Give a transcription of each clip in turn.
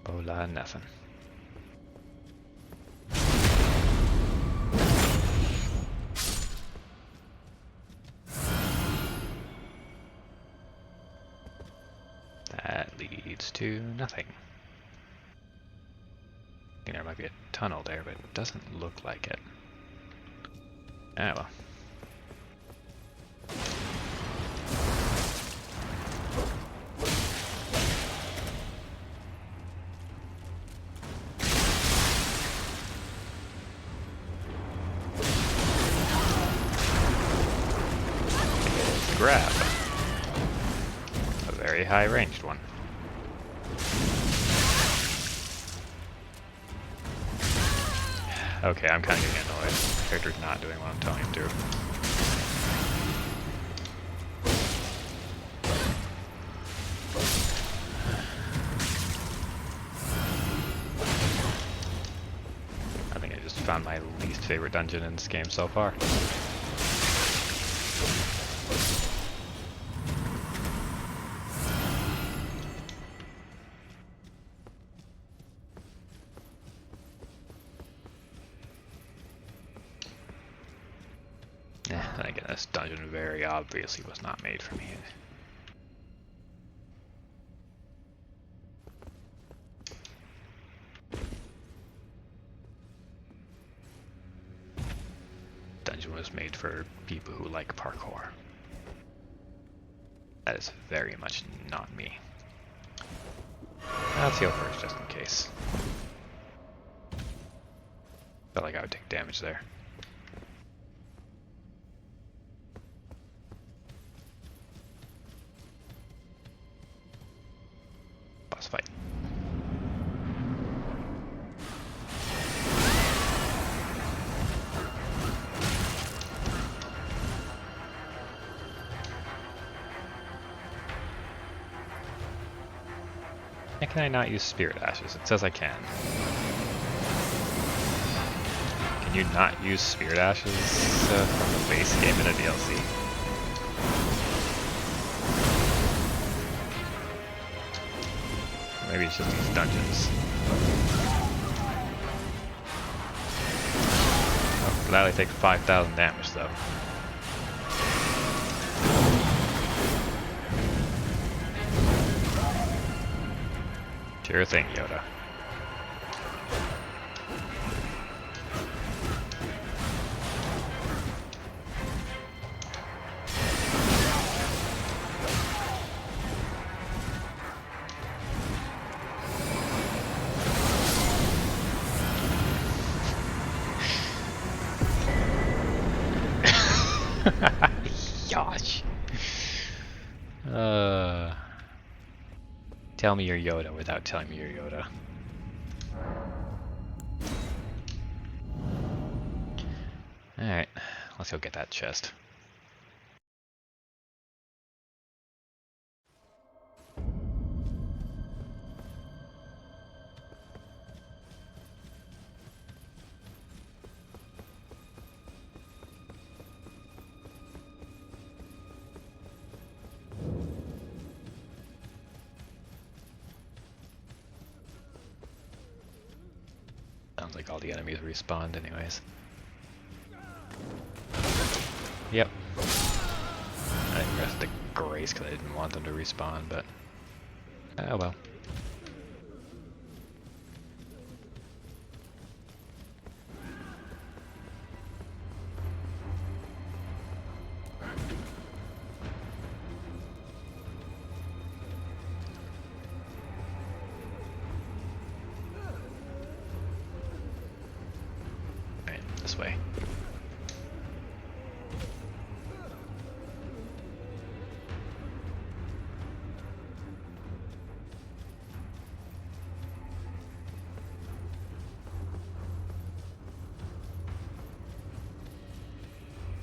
Hola, nothing. That leads to nothing. I think there might be a tunnel there, but it doesn't look like it. Ah, well. Grab. A very high ranged one. Okay, I'm kind of getting annoyed. The character's not doing what I'm telling him to. I think I just found my least favorite dungeon in this game so far. Then again, this dungeon very obviously was not made for me. Dungeon was made for people who like parkour. That is very much not me. Let's heal first, just in case. Felt like I would take damage there. Boss fight. Why can I not use Spirit Ashes? It says I can. Can you not use Spirit Ashes from the base game in a DLC? Maybe it's just these dungeons. Oh, that only takes 5,000 damage though. Sure thing, Yoda. Yosh. Tell me you're Yoda without telling me you're Yoda. Alright, let's go get that chest. Sounds like all the enemies respawned anyways. Yep. I didn't press the grace because I didn't want them to respawn, but oh well. Right, this way.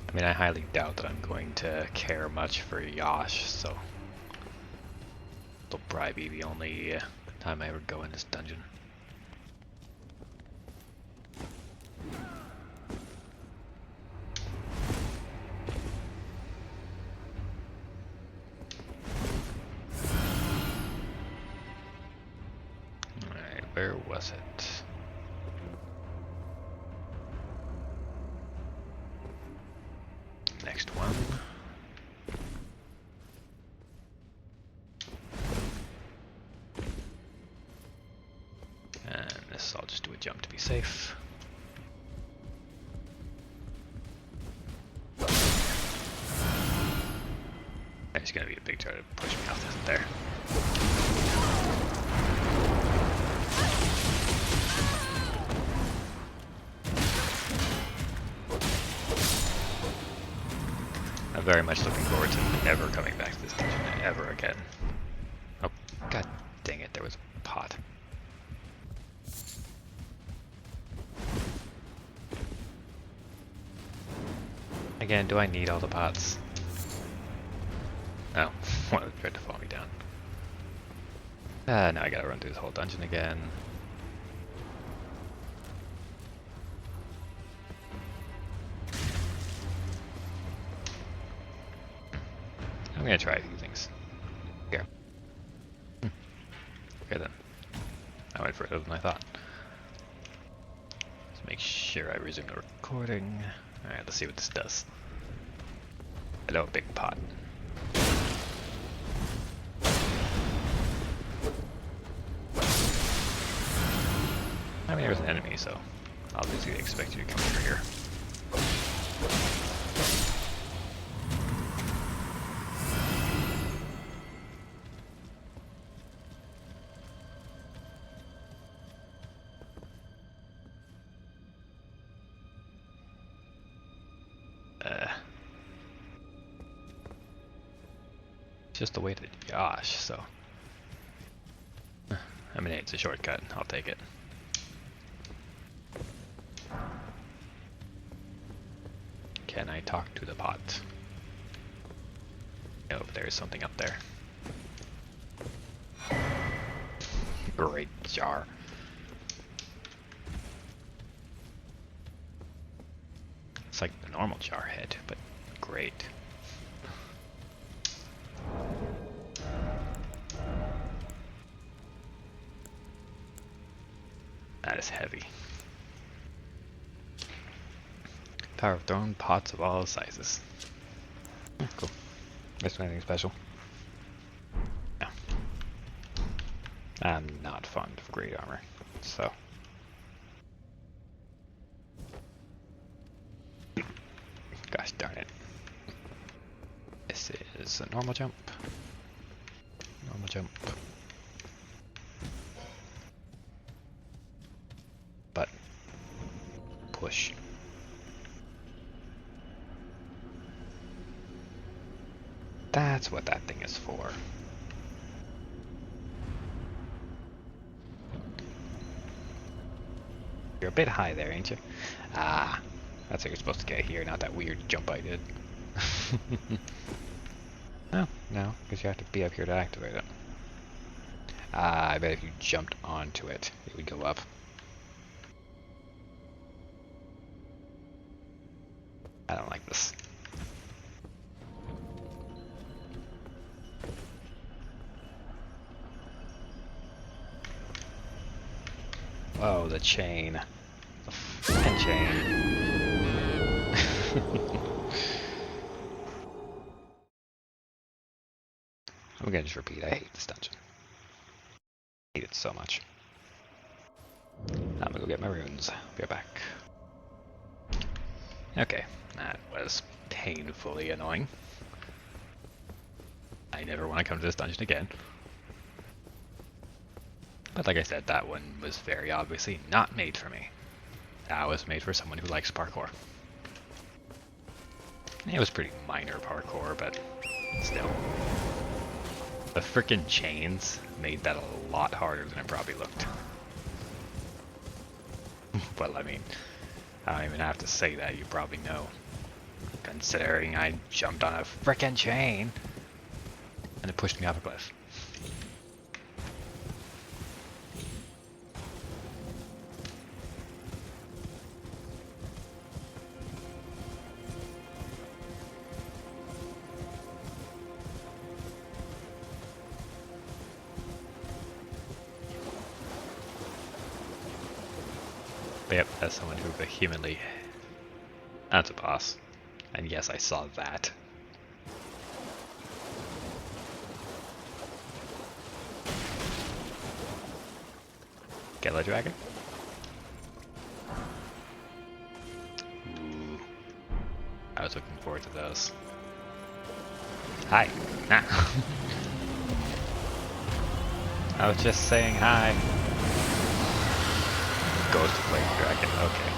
I mean, I highly doubt that I'm going to care much for Yosh, so it'll probably be the only time I ever go in this dungeon. Alright. Where was it? Next one. And this, I'll just do a jump to be safe. There's gonna be a big turret to push me off this there. I'm very much looking forward to never coming back to this dungeon ever again. Oh, god dang it, there was a pot. Again, do I need all the pots? Oh, one of them tried to fall me down. Now I gotta run through this whole dungeon again. I'm gonna try a few things. Here. Okay then. I went further than I thought. Let's make sure I resume the recording. Alright, let's see what this does. Hello, big pot. I mean, there's an enemy, so obviously they expect you to come over here. It's just the way to Yosh, so. I mean, it's a shortcut. I'll take it. Can I talk to the pot? Oh, there's something up there. Great jar. It's like the normal jar head, but great. That is heavy. Power of Throne, pots of all sizes. Cool. Is there anything special? No. I'm not fond of great armor, so. Gosh darn it. This is a normal jump. Normal jump. But push. That's what that thing is for. You're a bit high there, ain't you? Ah, that's what you're supposed to get here, not that weird jump I did. No, because you have to be up here to activate it. Ah, I bet if you jumped onto it, it would go up. I don't like this. Oh, the chain. The f***ing chain. I'm gonna just repeat, I hate this dungeon. I hate it so much. I'm gonna go get my runes. Be right back. Okay, that was painfully annoying. I never want to come to this dungeon again. But like I said, that one was very obviously not made for me. That was made for someone who likes parkour. It was pretty minor parkour, but still. The frickin' chains made that a lot harder than it probably looked. Well, I mean, I don't even have to say that, you probably know. Considering I jumped on a frickin' chain and it pushed me off a cliff. But yep, as someone who vehemently... That's a boss. And yes, I saw that. Get a dragon? Ooh. I was looking forward to those. Hi. Nah. I was just saying hi. Ghost Flame Dragon, okay.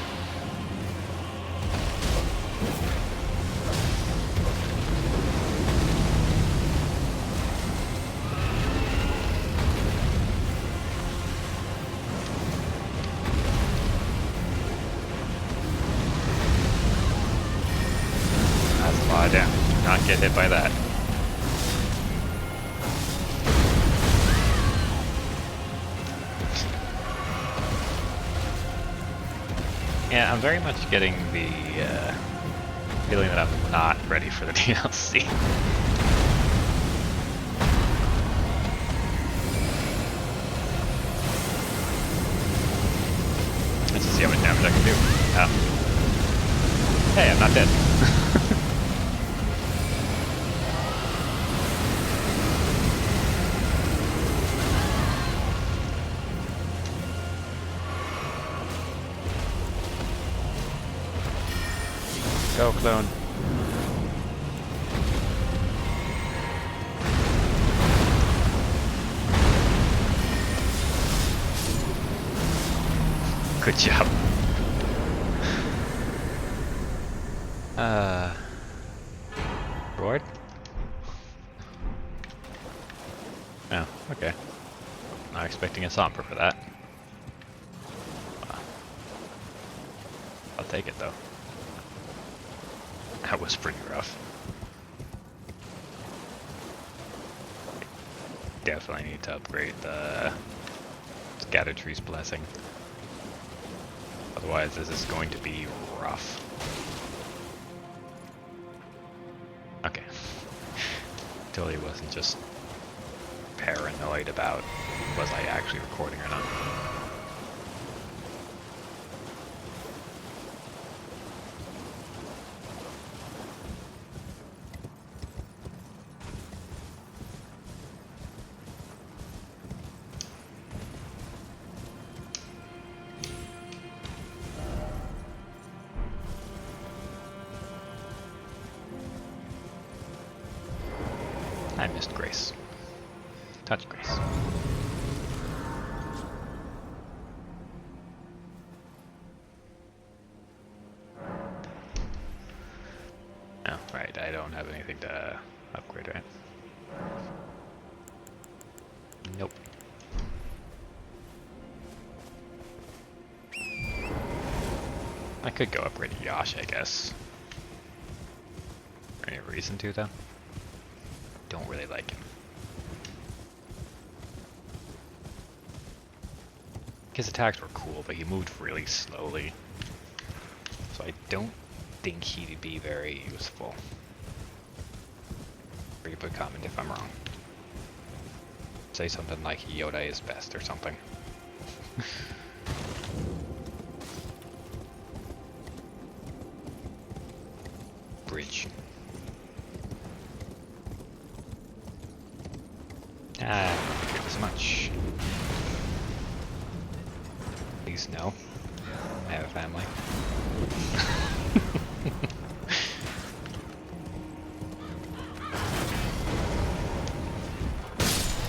That's a lot of damage. Do not get hit by that. Yeah, I'm very much getting the feeling that I'm not ready for the DLC. Let's just see how much damage I can do. Oh. Hey, I'm not dead. Go, clone. Good job. Reward? Oh, okay. Not expecting a Somber for that. I'll take it though. That was pretty rough. Definitely need to upgrade the Scatter Tree's Blessing. Otherwise this is going to be rough. Okay. Totally wasn't just paranoid about was I actually recording or not. I missed Grace. Touch Grace. Oh, right, I don't have anything to upgrade, right? Nope. I could go upgrade Yash, I guess. Any reason to, though? Don't really like him. His attacks were cool, but he moved really slowly. So I don't think he'd be very useful. Or you put comment if I'm wrong. Say something like Yoda is best or something. Bridge. I don't figured as much. Please no. I have a family.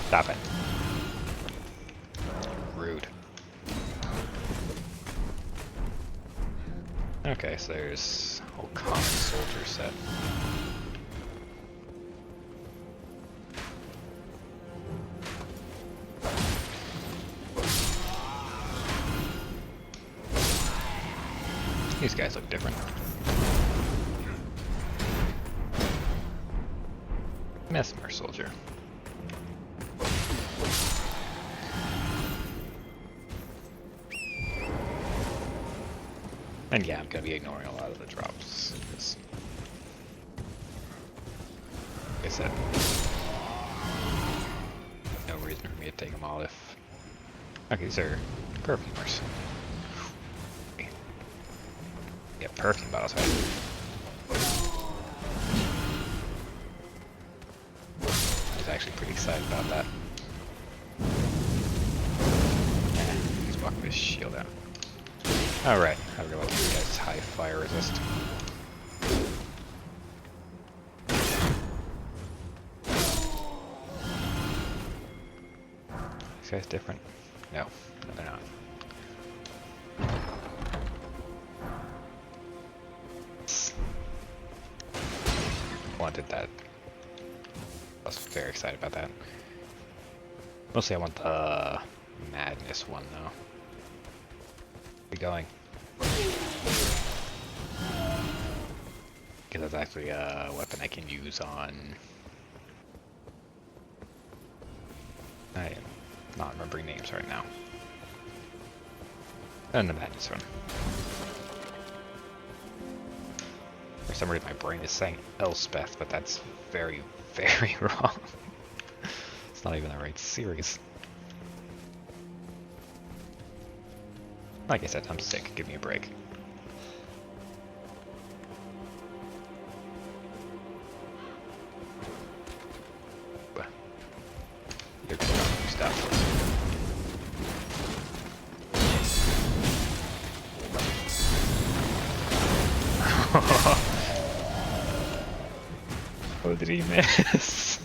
Stop it. Rude. Okay, so there's a whole common soldier set. These guys look different. Mesmer soldier. And yeah, I'm gonna be ignoring a lot of the drops. Because, like I said, no reason for me to take them all if... Okay, these are perfumers. Get perks in boss fight. I was actually pretty excited about that. He's walking his shield out. Alright, I realize you guys high fire resist. These guys different? No, they're not. Wanted that. I was very excited about that. Mostly I want the madness one though. Where are we going? Because that's actually a weapon I can use on... I am not remembering names right now. And the madness one. For some reason my brain is saying Elspeth, but that's very, very wrong. It's not even the right series. Like I said, I'm sick. Give me a break. You're good on stuff. Oh, did he miss?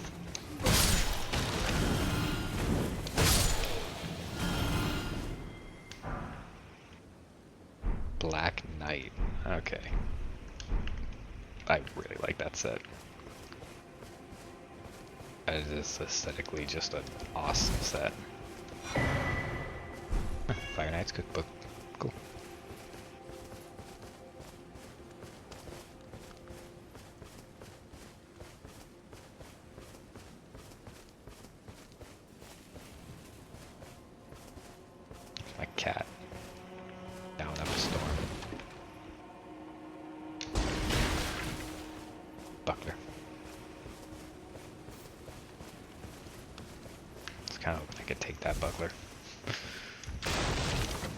Black Knight. Okay. I really like that set. It is aesthetically just an awesome set. Fire Knight's cookbook. Cool. My cat. Down up a storm. Buckler. It's kind of hoping I could take that buckler.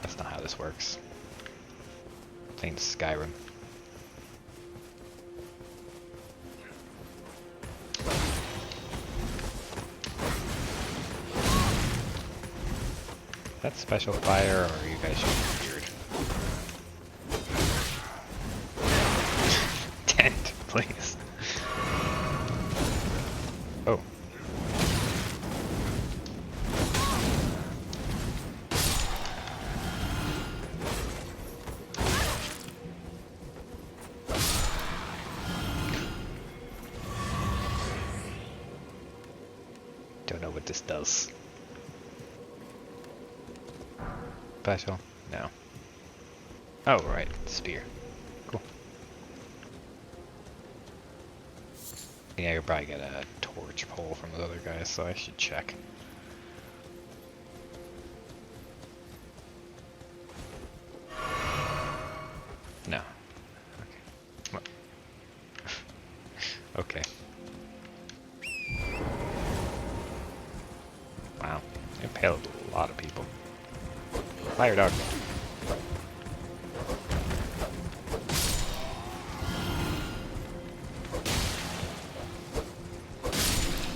That's not how this works. Playing Skyrim. Is that special fire, or are you guys just weird? Tent, please. Oh. Don't know what this does. Special? No. Oh, right. Spear. Cool. Yeah, you'll probably get a torch pole from those other guys, so I should check. No. Okay. Well. Okay. Wow. It impaled a lot of people. Fire dog.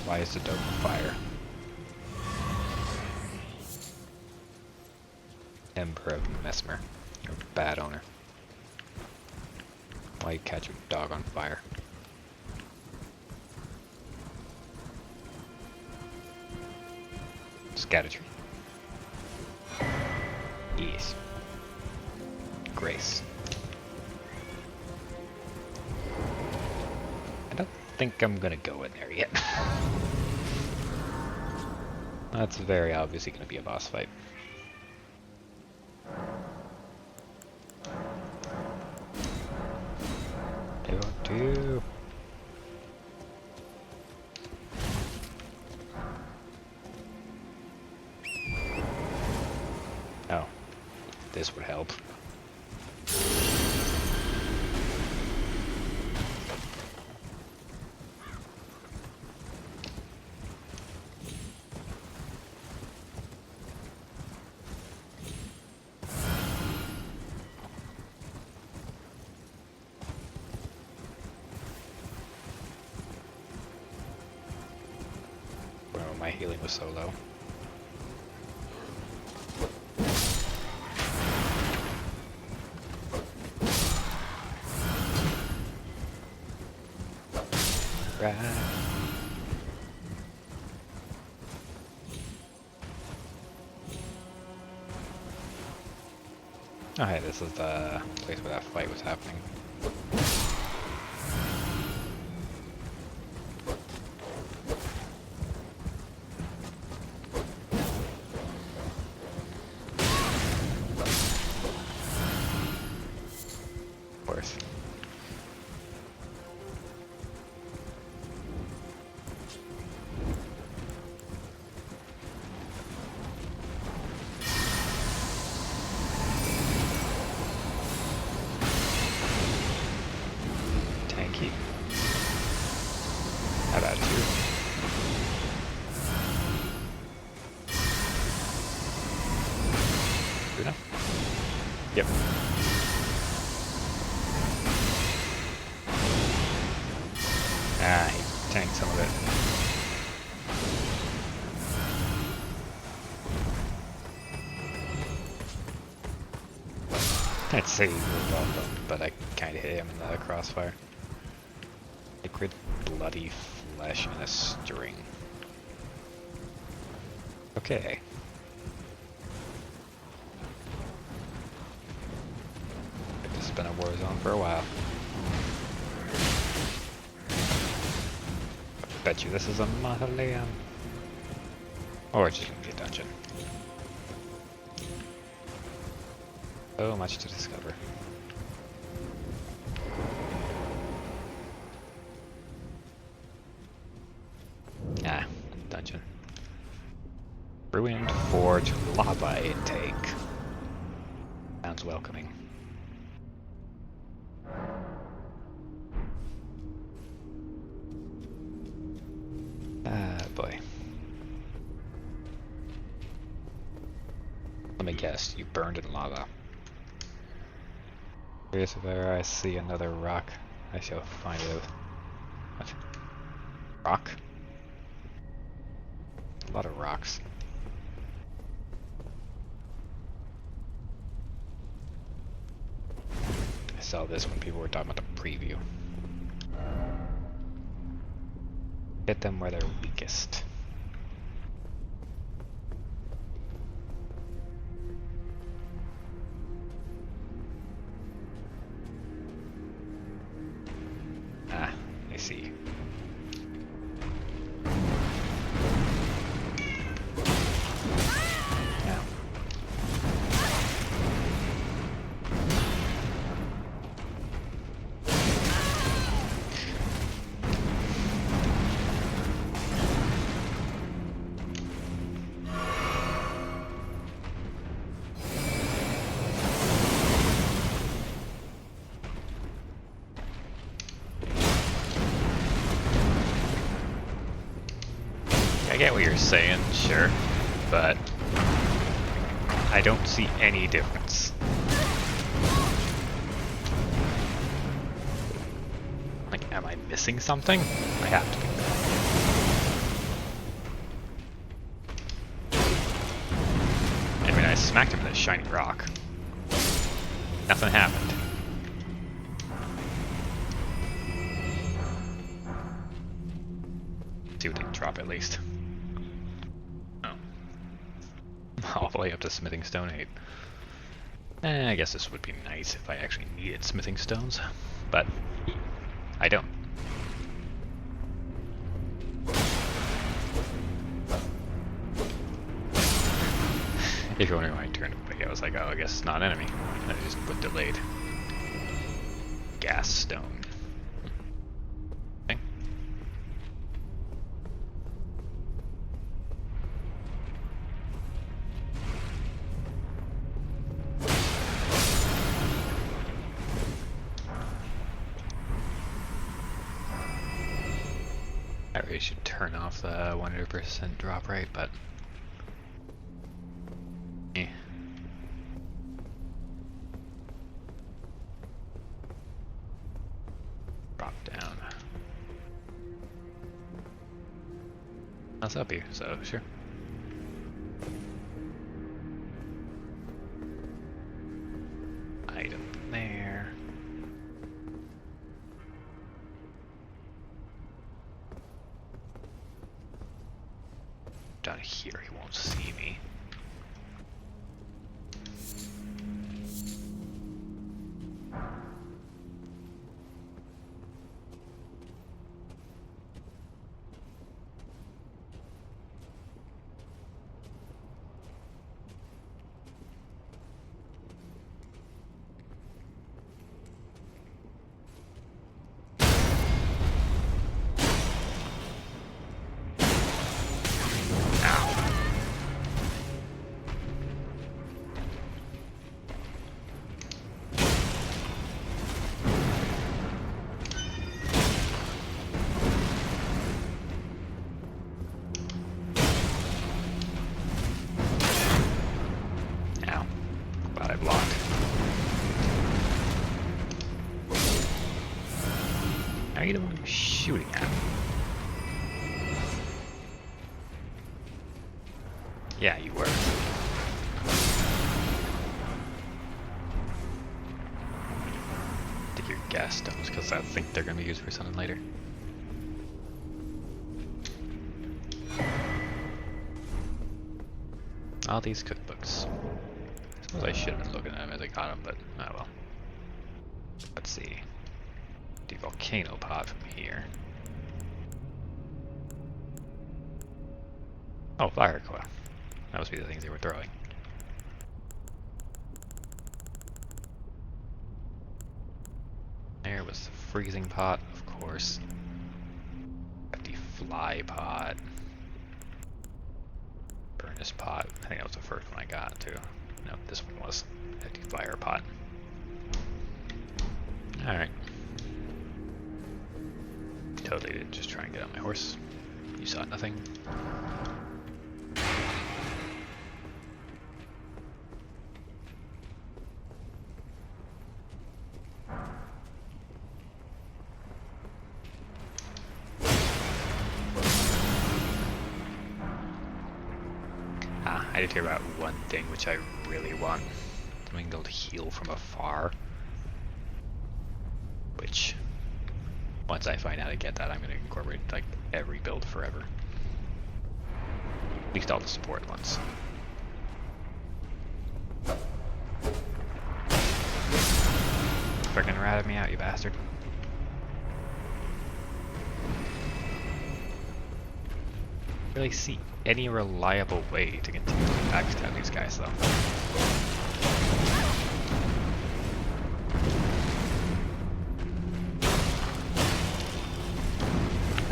Why is the dog on fire? Ember of Mesmer. You're a bad owner. Why you catch your dog on fire? Scatter tree. Yes. Grace. I don't think I'm gonna go in there yet. That's very obviously gonna be a boss fight. Two. Oh, this would help. my healing was so low. Right. Oh hey, this is the place where that fight was happening. Of course. Tanky. How about you? Good enough? Yep. Ah, he tanked some of it. I'd say you were welcome, but I kinda hit him in the crossfire. Liquid bloody flesh in a string. Okay. This has been a war zone for a while. I bet you this is a mausoleum. Or it's just gonna be a dungeon. So much to discover. Ah, dungeon. Ruined Forge lava intake. Sounds welcoming. Ah, boy. Let me guess, you burned in lava. Curious if ever I see another rock, I shall find out. What? Rock? A lot of rocks. I saw this when people were talking about the preview. Hit them where they're weakest. Ah, I see. Now. I get what you're saying, sure, but I don't see any difference. Like, am I missing something? I have to be. I mean, I smacked him with a shiny rock. Nothing happened. See what didn't drop at least. All the way up to smithing stone 8. I guess this would be nice if I actually needed smithing stones, but I don't. If you're wondering why I turned away, I was like, oh, I guess it's not an enemy. And I just put delayed. Gas stone. Okay. I really should turn off the 100% drop rate, but eh. Drop down. That's up here, so sure. Item there. Down here, he won't see me. Are you the one shooting at? Yeah, you were. Take your gas stones, because I think they're going to be used for something later. All these cookbooks. I suppose I should have been looking at them as I got them, but oh well. Let's see. The volcano pod from here. Oh, fire coil. That must be the things they were throwing. There was the freezing pot, of course. Got the fly pot. Furnace pot. I think that was the first one I got too. No, this one was. The fire pot. Alright. Totally didn't just try and get on my horse. You saw nothing. I did hear about one thing which I really want. Something able to heal from afar. Which, once I find out how to get that, I'm going to incorporate like every build forever. At least all the support ones. Frickin' ratted me out, you bastard. Really see any reliable way to continue to backstab these guys though.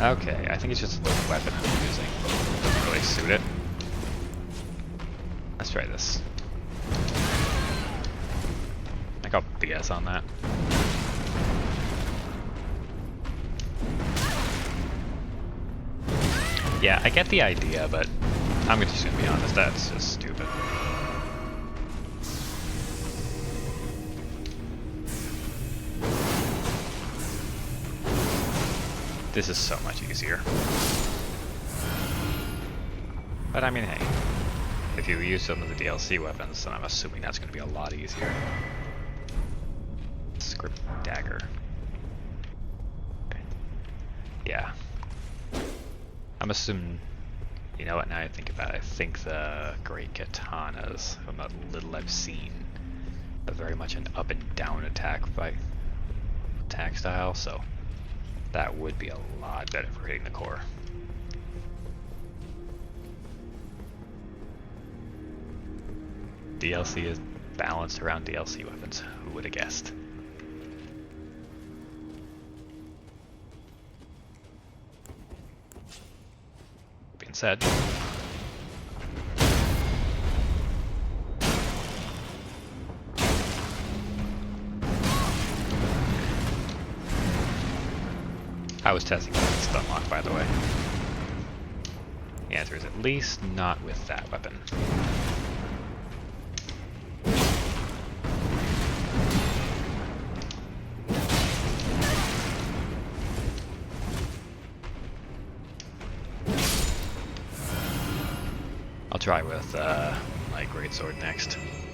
Okay, I think it's just the weapon I'm using. Doesn't really suit it. Let's try this. I got BS on that. Yeah, I get the idea, but I'm just gonna be honest, that's just stupid. This is so much easier. But I mean, hey, if you use some of the DLC weapons, then I'm assuming that's gonna be a lot easier. Script dagger. Okay. Yeah. I'm assuming, you know what, now I think about it, I think the great katanas, from what little I've seen, are very much an up and down attack style, so that would be a lot better for hitting the core. DLC is balanced around DLC weapons, who would have guessed? Said. I was testing the stun lock, by the way. The answer is at least not with that weapon. I'll try with my greatsword next.